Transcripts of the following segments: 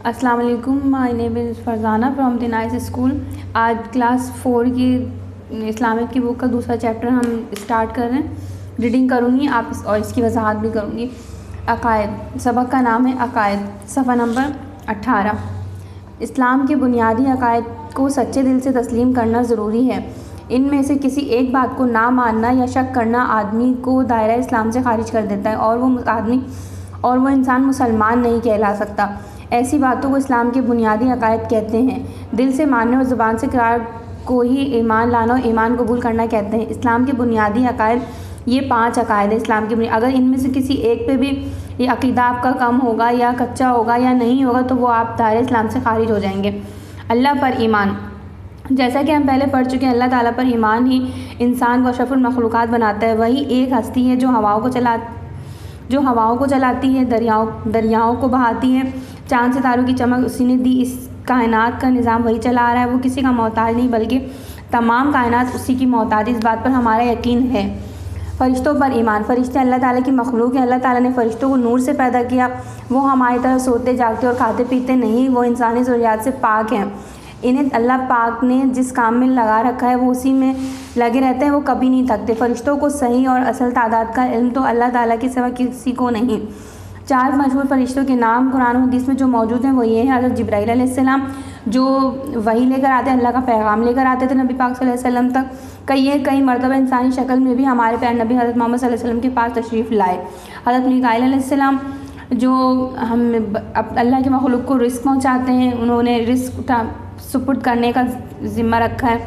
السلام علیکم. My name is Farzana from the nice school. آج کلاس 4 کی اسلامک کی بک کا دوسرا چیپٹر ہم اسٹارٹ کر رہے ہیں. ریڈنگ کروں گی اور اس کی وضاحت بھی کروں گی. عقائد. سبق کا نام ہے عقائد. صفحہ نمبر 18. اسلام کے بنیادی عقائد کو سچے دل سے تسلیم کرنا ضروری ہے. ان میں سے کسی ایک بات کو نہ ماننا یا شک کرنا آدمی کو دائرہ اسلام سے خارج کر دیتا ہے اور وہ انسان مسلمان نہیں کہلا سکتا. ایسی باتوں کو اسلام کے بنیادی عقائد کہتے ہیں. دل سے ماننے اور زبان سے اقرار کو ہی ایمان لانا اور ایمان قبول کرنا کہتے ہیں. اسلام کے بنیادی عقائد یہ 5 عقائد ہیں. اسلام کے اگر ان میں سے کسی ایک پہ بھی یہ عقیدہ آپ کا کم ہوگا یا کچا ہوگا یا نہیں ہوگا تو وہ آپ دائرہ اسلام سے خارج ہو جائیں گے. اللہ پر ایمان. جیسا کہ ہم پہلے پڑھ چکے ہیں، اللہ تعالیٰ پر ایمان ہی انسان کو اشرف المخلوقات بناتا ہے. وہی ایک ہستی ہے جو ہواؤں کو چلاتی ہے، دریاؤں کو بہاتی ہے. چاند ستاروں کی چمک اسی نے دی. اس کائنات کا نظام وہی چلا رہا ہے. وہ کسی کا محتاج نہیں بلکہ تمام کائنات اسی کی محتاج. اس بات پر ہمارا یقین ہے. فرشتوں پر ایمان. فرشتے اللہ تعالیٰ کی مخلوق ہیں. اللہ تعالیٰ نے فرشتوں کو نور سے پیدا کیا. وہ ہماری طرح سوتے جاگتے اور کھاتے پیتے نہیں. وہ انسانی ضروریات سے پاک ہیں. انہیں اللہ پاک نے جس کام میں لگا رکھا ہے وہ اسی میں لگے رہتے ہیں. وہ کبھی نہیں تھکتے. فرشتوں کو صحیح اور اصل تعداد کا علم تو اللہ تعالیٰ کے سوا کسی کو نہیں. 4 مشہور فرشتوں کے نام قرآن و حدیث میں جو موجود ہیں وہ یہ ہیں: حضرت جبرائیل علیہ السلام جو وحی لے کر آتے ہیں، اللہ کا پیغام لے کر آتے تھے نبی پاک صلی اللہ علیہ وسلم تک. کئی مرتبہ انسانی شکل میں بھی ہمارے پیارے نبی حضرت محمد صلی اللہ علیہ وسلم کے پاس تشریف لائے. حضرت میکائیل علیہ السلام جو ہم اللہ کے مخلوق کو رزق پہنچاتے ہیں، انہوں نے رزق سپرد کرنے کا ذمہ رکھا ہے.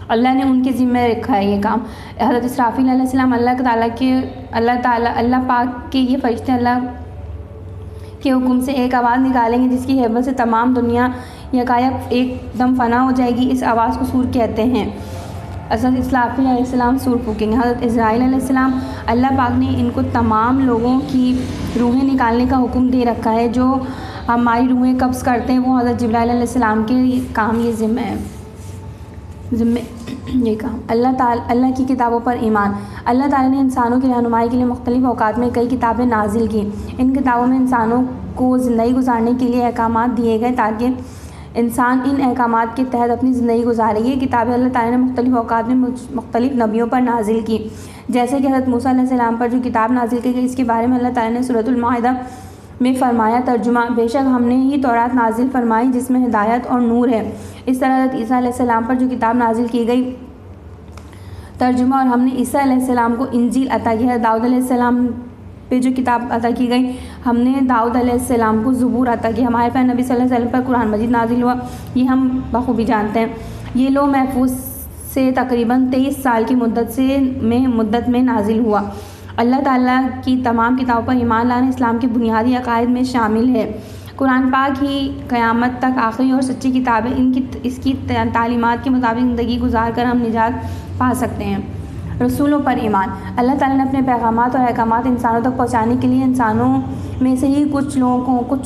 اللہ نے ان کے ذمہ رکھا ہے یہ کام. حضرت اسرافیل علیہ السلام اللہ پاک کے یہ فرشتے اللہ کے حکم سے ایک آواز نکالیں گے جس کی ہیبت سے تمام دنیا یکایک ایک دم فنا ہو جائے گی. اس آواز کو سور کہتے ہیں. حضرت اسرافیل علیہ السلام سور پھونکیں گے. حضرت اسرائیل علیہ السلام اللہ پاک نے ان کو تمام لوگوں کی روحیں نکالنے کا حکم دے رکھا ہے. جو ہماری روحیں قبض کرتے ہیں وہ حضرت جبرائیل علیہ السلام کے کام یہ ذمہ ہے. یہ کام اللہ کی کتابوں پر ایمان. اللہ تعالیٰ نے انسانوں کی رہنمائی کے لیے مختلف اوقات میں کئی کتابیں نازل کی. ان کتابوں میں انسانوں کو زندگی گزارنے کے لیے احکامات دیے گئے تاکہ انسان ان احکامات کے تحت اپنی زندگی گزارے. یہ کتابیں اللہ تعالیٰ نے مختلف اوقات میں مختلف نبیوں پر نازل کی. جیسے کہ حضرت موسیٰ علیہ السلام پر جو کتاب نازل کی گئی، اس کے بارے میں اللہ تعالیٰ نے سورۃ المائدہ میں فرمایا ترجمہ: بے شک ہم نے ہی تورات نازل فرمائی جس میں ہدایت اور نور ہے. اس طرح حضرت عیسیٰ علیہ السلام پر جو کتاب نازل کی گئی ترجمہ: اور ہم نے عیسیٰ علیہ السلام کو انجیل عطا کی ہے. داؤد علیہ السلام پہ جو کتاب عطا کی گئی، ہم نے داؤد علیہ السلام کو زبور عطا کی. ہمارے پیارے نبی صلی اللہ علیہ وسلم پر قرآن مجید نازل ہوا، یہ ہم بخوبی جانتے ہیں. یہ لوح محفوظ سے تقریباً 23 سال کی مدت میں نازل ہوا. اللہ تعالیٰ کی تمام کتابوں پر ایمان لانا اسلام کے بنیادی عقائد میں شامل ہے. قرآن پاک ہی قیامت تک آخری اور سچی کتاب ہے. اس کی تعلیمات کے مطابق زندگی گزار کر ہم نجات پا سکتے ہیں. رسولوں پر ایمان. اللہ تعالیٰ نے اپنے پیغامات اور احکامات انسانوں تک پہنچانے کے لیے انسانوں میں سے ہی کچھ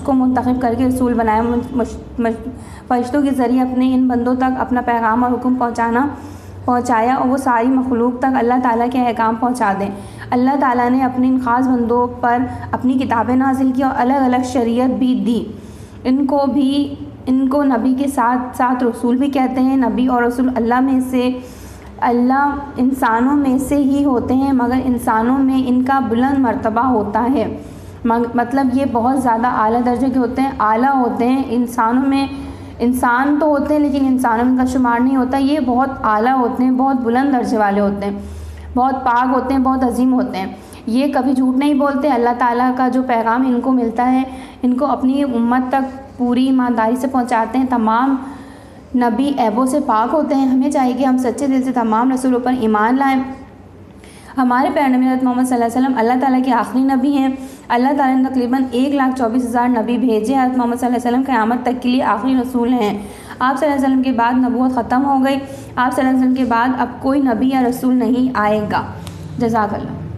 کو منتخب کر کے رسول بنایا. فرشتوں کے ذریعے اپنے ان بندوں تک اپنا پیغام اور حکم پہنچایا اور وہ ساری مخلوق تک اللہ تعالیٰ کے احکام پہنچا دیں. اللہ تعالیٰ نے اپنے ان خاص بندوں پر اپنی کتابیں نازل کی اور الگ الگ شریعت بھی دی. ان کو نبی کے ساتھ ساتھ رسول بھی کہتے ہیں. نبی اور رسول اللہ انسانوں میں سے ہی ہوتے ہیں، مگر انسانوں میں ان کا بلند مرتبہ ہوتا ہے. مطلب یہ بہت زیادہ اعلیٰ درجے کے ہوتے ہیں، اعلیٰ ہوتے ہیں. انسانوں میں انسان تو ہوتے ہیں لیکن انسانوں میں ان کا شمار نہیں ہوتا. یہ بہت اعلیٰ ہوتے ہیں، بہت بلند درجے والے ہوتے ہیں، بہت پاک ہوتے ہیں، بہت عظیم ہوتے ہیں. یہ کبھی جھوٹ نہیں بولتے. اللہ تعالیٰ کا جو پیغام ان کو ملتا ہے ان کو اپنی امت تک پوری ایمانداری سے پہنچاتے ہیں. تمام نبی عیبوں سے پاک ہوتے ہیں. ہمیں چاہیے کہ ہم سچے دل سے تمام رسولوں پر ایمان لائیں. ہمارے پیارے نبی حضرت محمد صلی اللہ علیہ وسلم اللہ تعالیٰ کے آخری نبی ہیں. اللہ تعالیٰ نے تقریباً 1,24,000 نبی بھیجے. حضرت محمد صلی اللہ علیہ وسلم قیامت تک کے لیے آخری رسول ہیں. آپ صلی اللہ علیہ وسلم کے بعد نبوت ختم ہو گئی. آپ صلی اللہ علیہ وسلم کے بعد اب کوئی نبی یا رسول نہیں آئے گا. جزاک اللہ.